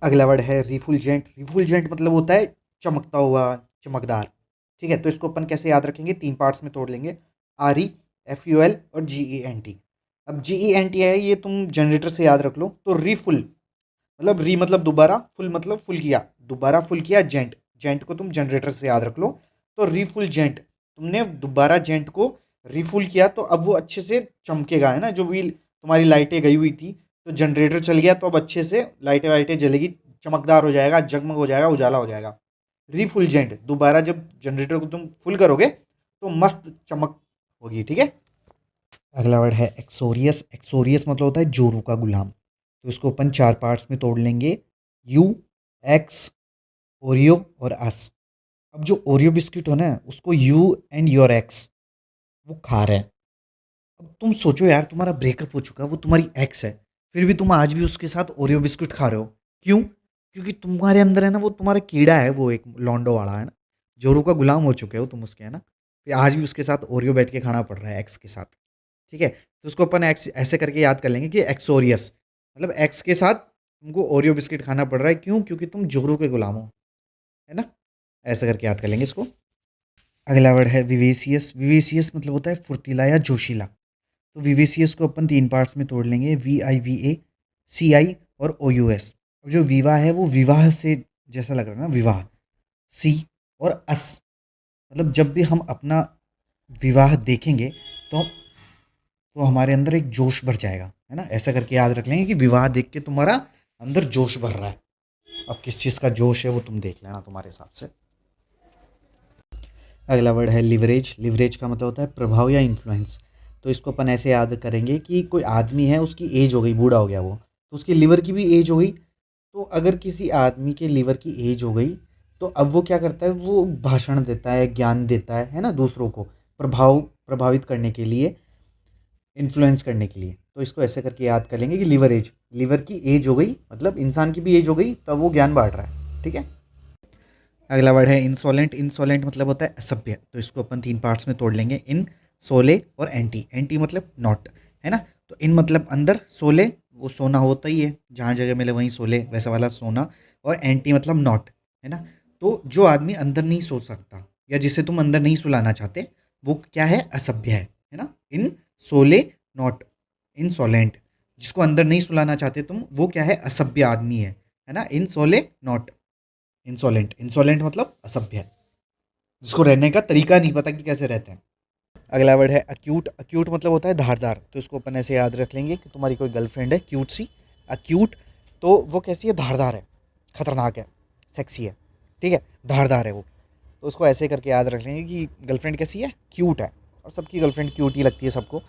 अगला वर्ड है रिफुलजेंट। रिफुलजेंट मतलब होता है चमकता हुआ, चमकदार। ठीक है, तो इसको अपन कैसे याद रखेंगे, 3 पार्ट्स में तोड़ लेंगे। REFUL और GENT। अब GENT है ये तुम जनरेटर से याद रख लो। तो रिफुल मतलब री मतलब दोबारा, फुल मतलब फुल किया, दोबारा फुल किया, जेंट, जेंट को तुम जनरेटर से याद रख लो। तो रिफुल जेंट, तुमने दोबारा जेंट को रिफुल किया तो अब वो अच्छे से चमकेगा, है ना। जो भी तुम्हारी लाइटें गई हुई थी तो जनरेटर चल गया तो अब अच्छे से लाइटें वाइटें जलेगी, चमकदार हो जाएगा, जगमग हो जाएगा, उजाला हो जाएगा। रिफुलजेंट, दोबारा जब जनरेटर को तुम फुल करोगे तो मस्त चमक होगी। ठीक है। अगला वर्ड है एक्सोरियस। एक्सोरियस मतलब होता है जोरू का गुलाम। तो इसको अपन 4 पार्ट्स में तोड़ लेंगे। यू, एक्स, ओरियो और अस। अब जो ओरियो बिस्किट हो ना उसको यू एंड योर एक्स वो खा रहे हैं। अब तुम सोचो यार, तुम्हारा ब्रेकअप हो चुका है, वो तुम्हारी एक्स है, फिर भी तुम आज भी उसके साथ ओरियो बिस्कुट खा रहे हो। क्यों? क्योंकि तुम्हारे अंदर है ना वो तुम्हारा कीड़ा है, वो एक लॉन्डो वाला है ना, जोरू का गुलाम हो चुके हो तुम उसके, है ना। फिर आज भी उसके साथ ओरियो बैठ के खाना पड़ रहा है एक्स के साथ। ठीक है, तो उसको अपन एक्स ऐसे करके याद कर लेंगे कि एक्सोरियस मतलब एक्स के साथ तुमको ओरियो बिस्किट खाना पड़ रहा है। क्यों? क्योंकि तुम जोरू के गुलाम हो, है ना। ऐसे करके याद कर लेंगे इसको। अगला वर्ड है विवेसियस। विवेसियस मतलब होता है फुर्तीला या जोशीला। तो विवेसियस को अपन 3 पार्ट्स में तोड़ लेंगे। VIVA, CI और OUS। अब जो विवाह है वो विवाह से जैसा लग रहा है ना, विवाह। सी और अस मतलब जब भी हम अपना विवाह देखेंगे तो हमारे अंदर एक जोश भर जाएगा, है ना। ऐसा करके याद रख लेंगे कि विवाह देख के तुम्हारा अंदर जोश भर रहा है। अब किस चीज़ का जोश है वो तुम देख लेना तुम्हारे हिसाब से। अगला वर्ड है लिवरेज। लिवरेज का मतलब होता है प्रभाव या इन्फ्लुएंस। तो इसको अपन ऐसे याद करेंगे कि कोई आदमी है, उसकी एज हो गई, बूढ़ा हो गया वो, तो उसके लिवर की भी एज हो गई। तो अगर किसी आदमी के लिवर की एज हो गई तो अब वो क्या करता है, वो भाषण देता है, ज्ञान देता है ना, दूसरों को प्रभावित करने के लिए, इन्फ्लुएंस करने के लिए। तो इसको ऐसे करके याद कर लेंगे कि लिवर एज, लिवर की एज हो गई मतलब इंसान की भी एज हो गई तब वो ज्ञान बांट रहा है। ठीक है। अगला वर्ड है इंसोलेंट। इंसोलेंट मतलब होता है असभ्य। तो इसको अपन 3 पार्ट्स में तोड़ लेंगे। इन, सोले और एंटी। एंटी मतलब नॉट, है ना। तो इन मतलब अंदर, सोले वो सोना होता ही है, जहाँ जगह मिले वहीं सोले, वैसा वाला सोना। और एंटी मतलब नॉट, है ना। तो जो आदमी अंदर नहीं सो सकता या जिसे तुम अंदर नहीं सुलाना चाहते वो क्या है, असभ्य है ना। इन, सोले, नॉट, इंसोलेंट। जिसको अंदर नहीं सुलाना चाहते तुम वो क्या है, असभ्य आदमी है ना। इन, सोले, नॉट, इंसोलेंट। इंसोलेंट मतलब असभ्य, जिसको रहने का तरीका नहीं पता कि कैसे रहते हैं। अगला वर्ड है अक्यूट। अक्यूट मतलब होता है धारदार। तो इसको अपन ऐसे याद रख लेंगे कि तुम्हारी कोई गर्लफ्रेंड है क्यूट सी, अक्यूट, तो वो कैसी है, धारदार है, खतरनाक है, सेक्सी है। ठीक है, धारदार है वो। तो उसको ऐसे करके याद रख लेंगे कि गर्लफ्रेंड कैसी है, क्यूट है। और सबकी गर्लफ्रेंड क्यूट ही लगती है सबको।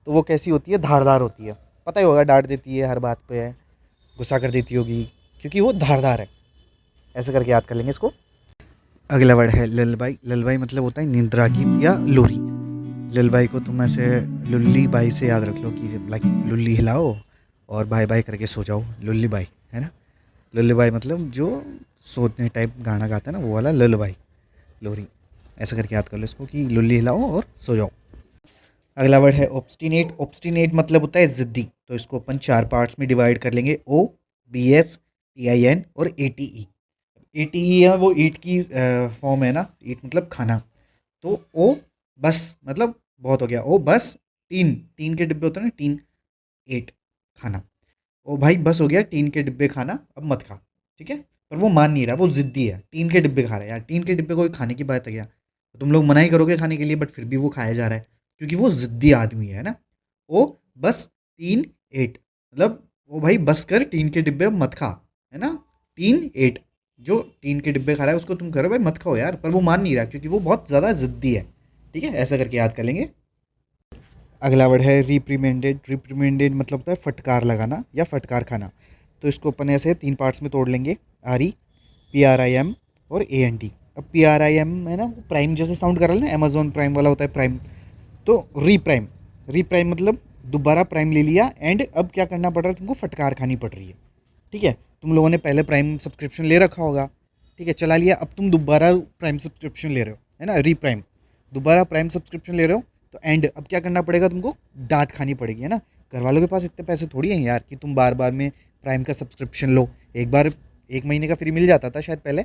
तो वो कैसी होती है, धारदार होती है। पता ही होगा, डांट देती है हर बात पे है, गुस्सा कर देती होगी, क्योंकि वो धारदार है। ऐसे करके याद कर लेंगे इसको। अगला वर्ड है ललबाई। ललबाई मतलब होता है निंद्रा गीत या लोरी। ललबाई को तुम ऐसे लुल्ली बाई से याद रख लो कि लाइक लुल्ली हिलाओ और बाय बाय करके सो जाओ, लुल्ली बाई, है ना। लुल्ली बाई मतलब जो सोने टाइप गाना गाता है ना वो वाला लुल्ली, लोरी। ऐसा करके याद कर लो इसको कि लुल्ली हिलाओ और सो जाओ। अगला वर्ड है ऑब्स्टिनेट। ऑब्स्टिनेट मतलब होता है जिद्दी। तो इसको अपन 4 पार्ट्स में डिवाइड कर लेंगे। OBSTIN और ATE। ATE है वो ईट की फॉर्म है ना, ईट मतलब खाना। तो ओ बस मतलब बहुत हो गया, ओ बस तीन, तीन के डिब्बे होते हैं ना, तीन, 8, खाना। ओ भाई बस हो गया, टीन के डिब्बे खाना, अब मत खा। ठीक है। पर वो मान नहीं रहा, वो जिद्दी है, टीन के डिब्बे खा रहा है। यार टीन के डिब्बे कोई खाने की बात है क्या? तो तुम लोग मना ही करोगे खाने के लिए, बट फिर भी वो खाया जा रहा है क्योंकि वो जिद्दी आदमी है ना। ओ बस तीन, 8 मतलब ओ भाई बस कर, टीन के डिब्बे अब मत खा, है ना। तीन, 8, जो टीन के डिब्बे खा रहा है उसको तुम करो भाई मत खाओ यार, पर वो मान नहीं रहा क्योंकि वो बहुत ज़्यादा जिद्दी है। ठीक है, ऐसा करके याद कर लेंगे। अगला वर्ड है रिप्रीमेंडेड। रिप्रीमेंडेड मतलब होता है फटकार लगाना या फटकार खाना। तो इसको अपन ऐसे 3 पार्ट्स में तोड़ लेंगे। REPRIM और ANT। अब PRIM है ना, वो प्राइम जैसे साउंड कर रहा है ना, अमेजोन प्राइम वाला होता है प्राइम। तो रीप्राइम, रीप्राइम मतलब दोबारा प्राइम ले लिया एंड अब क्या करना पड़ रहा है तुमको, फटकार खानी पड़ रही है। ठीक है, तुम लोगों ने पहले प्राइम सब्सक्रिप्शन ले रखा होगा, ठीक है, चला लिया, अब तुम दोबारा प्राइम सब्सक्रिप्शन ले रहे हो, है ना, रीप्राइम, दोबारा प्राइम सब्सक्रिप्शन ले रहे हो। तो एंड अब क्या करना पड़ेगा तुमको, डांट खानी पड़ेगी, है ना। घर वालों के पास इतने पैसे थोड़ी हैं यार कि तुम बार बार में प्राइम का सब्सक्रिप्शन लो। एक बार 1 महीने का फ्री मिल जाता था शायद पहले,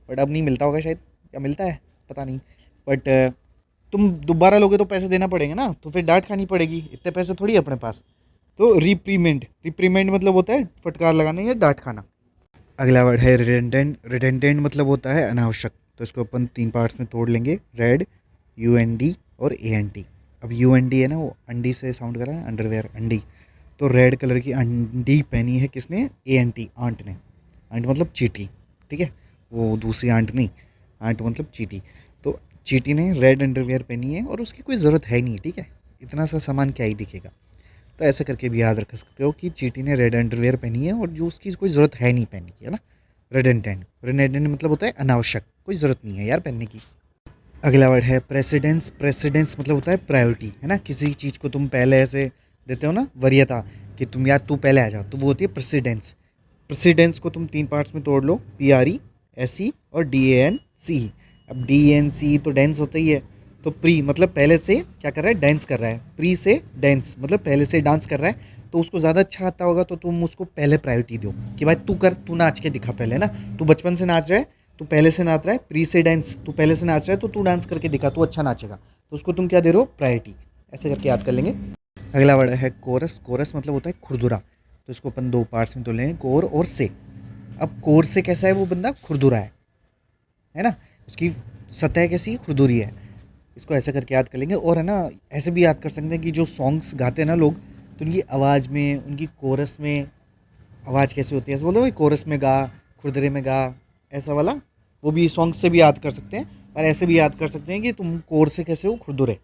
बट अब नहीं मिलता होगा शायद, या मिलता है पता नहीं। बट तुम दोबारा लोगे तो पैसे देना पड़ेंगे ना, तो फिर डांट खानी पड़ेगी, इतने पैसे थोड़ी है अपने पास। तो रिप्रीमेंट, रिप्रीमेंट मतलब होता है फटकार लगाना या डांट खाना। अगला वर्ड है रिडेंडेंट। रिडेंडेंट मतलब होता है अनावश्यक। तो इसको अपन 3 पार्ट्स में तोड़ लेंगे, रेड, UND और ANT। अब UND है ना, वो अंडी से साउंड कर रहा है, अंडरवेयर, अंडी। तो रेड कलर की अंडी पहनी है किसने? ANT, आंट ने। आंट मतलब चींटी, ठीक है, वो दूसरी आंट नहीं, आंट मतलब चींटी। तो चींटी ने रेड अंडरवेयर पहनी है और उसकी कोई ज़रूरत है नहीं, ठीक है, इतना सा सामान क्या ही दिखेगा। तो ऐसे करके भी याद रख सकते हो कि चींटी ने रेड अंडरवेयर पहनी है और जो उसकी कोई ज़रूरत है नहीं पहनने की, है ना। रिडेंडेंट, रिडेंडेंट मतलब होता है अनावश्यक, कोई ज़रूरत नहीं है यार पहनने की। अगला वर्ड है प्रेसिडेंस। प्रेसिडेंस मतलब होता है प्रायोरिटी, है ना, किसी चीज़ को तुम पहले ऐसे देते हो ना, वरीयता, कि तुम यार तू पहले आ जा, तो वो होती है प्रेसिडेंस। प्रेसिडेंस को तुम 3 पार्ट्स में तोड़ लो, PRESE और DANCE। अब DNC तो डेंस होता ही है, तो प्री मतलब पहले से क्या कर रहा है, डांस कर रहा है, प्री से डांस मतलब पहले से डांस कर रहा है, तो उसको ज़्यादा अच्छा आता होगा तो तुम उसको पहले प्रायोरिटी दो कि भाई तू कर, तू नाच के दिखा पहले ना, तू बचपन से नाच रहा है, तू पहले से नाच रहा है, प्री से डांस, तू पहले से नाच रहा है तो तू डांस करके दिखा, तू अच्छा नाचेगा, तो उसको तुम क्या दे रहे हो, प्रायोरिटी। ऐसे करके याद कर लेंगे। अगला वर्ड है कोरस। कोरस मतलब होता है खुरदुरा। तो इसको अपन 2 पार्ट्स में तोड़ लेंगे, कोर और से। अब कोर से कैसा है, वो बंदा खुरदुरा है ना, उसकी सतह कैसी खुरदुरी है। इसको ऐसे करके याद कर लेंगे। और है ना, ऐसे भी याद कर सकते हैं कि जो सॉन्ग्स गाते हैं ना लोग, तो उनकी आवाज़ में, उनकी कोरस में आवाज़ कैसी होती है, ऐसे बोलते हैं कोरस में गा, खुरदरे में गा, ऐसा वाला। वो भी सॉन्ग से भी याद कर सकते हैं, और ऐसे भी याद कर सकते हैं कि तुम कोर से कैसे हो, खुरदुरे।